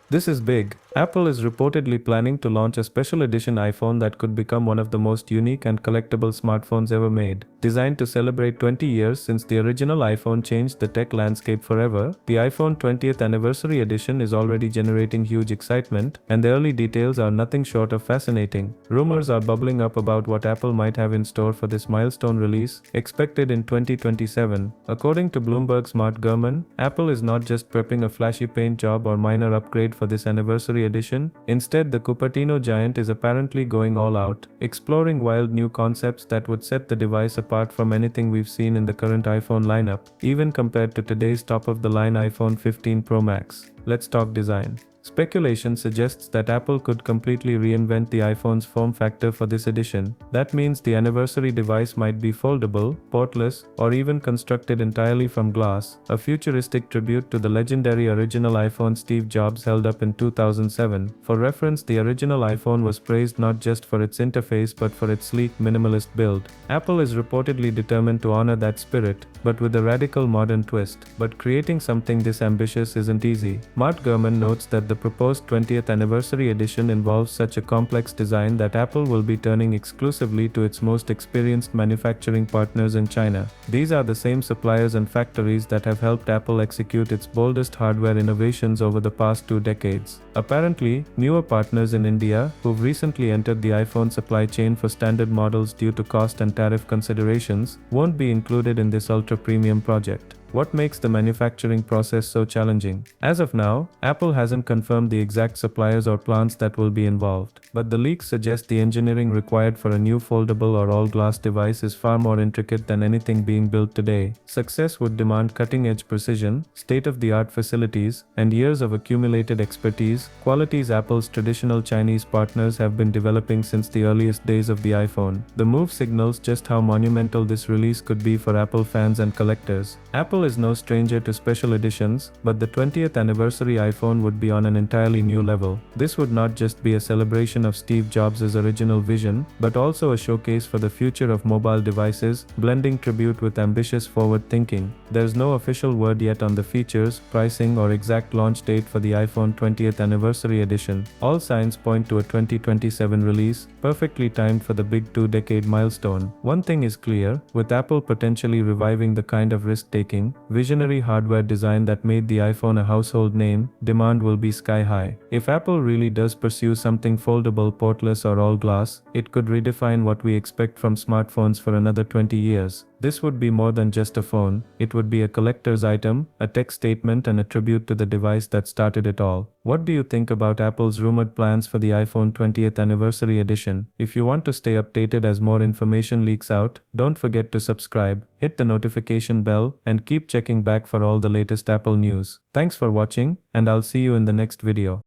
This is big. Apple is reportedly planning to launch a special edition iPhone that could become one of the most unique and collectible smartphones ever made. Designed to celebrate 20 years since the original iPhone changed the tech landscape forever, the iPhone 20th Anniversary Edition is already generating huge excitement, and the early details are nothing short of fascinating. Rumors are bubbling up about what Apple might have in store for this milestone release, expected in 2027. According to Bloomberg's Mark Gurman, Apple is not just prepping a flashy paint job or minor upgrade for this anniversary edition. Instead, the Cupertino giant is apparently going all out, exploring wild new concepts that would set the device apart from anything we've seen in the current iPhone lineup, even compared to today's top-of-the-line iPhone 15 Pro Max. Let's talk design. Speculation suggests that Apple could completely reinvent the iPhone's form factor for this edition. That means the anniversary device might be foldable, portless, or even constructed entirely from glass, a futuristic tribute to the legendary original iPhone Steve Jobs held up in 2007. For reference, the original iPhone was praised not just for its interface but for its sleek, minimalist build. Apple is reportedly determined to honor that spirit, but with a radical modern twist. But creating something this ambitious isn't easy. Mark Gurman notes that the proposed 20th anniversary edition involves such a complex design that Apple will be turning exclusively to its most experienced manufacturing partners in China. These are the same suppliers and factories that have helped Apple execute its boldest hardware innovations over the past 2 decades. Apparently, newer partners in India, who've recently entered the iPhone supply chain for standard models due to cost and tariff considerations, won't be included in this ultra-premium project. What makes the manufacturing process so challenging? As of now, Apple hasn't confirmed the exact suppliers or plants that will be involved, but the leaks suggest the engineering required for a new foldable or all-glass device is far more intricate than anything being built today. Success would demand cutting-edge precision, state-of-the-art facilities, and years of accumulated expertise, qualities Apple's traditional Chinese partners have been developing since the earliest days of the iPhone. The move signals just how monumental this release could be for Apple fans and collectors. Apple is no stranger to special editions, but the 20th anniversary iPhone would be on an entirely new level. This would not just be a celebration of Steve Jobs' original vision, but also a showcase for the future of mobile devices, blending tribute with ambitious forward thinking. There's no official word yet on the features, pricing, or exact launch date for the iPhone 20th anniversary edition. All signs point to a 2027 release, perfectly timed for the big 2-decade milestone. One thing is clear, with Apple potentially reviving the kind of risk-taking, visionary hardware design that made the iPhone a household name, demand will be sky high. If Apple really does pursue something foldable, portless, or all glass, it could redefine what we expect from smartphones for another 20 years. This would be more than just a phone, it would be a collector's item, a tech statement, and a tribute to the device that started it all. What do you think about Apple's rumored plans for the iPhone 20th anniversary edition? If you want to stay updated as more information leaks out, don't forget to subscribe, hit the notification bell, and keep checking back for all the latest Apple news. Thanks for watching, and I'll see you in the next video.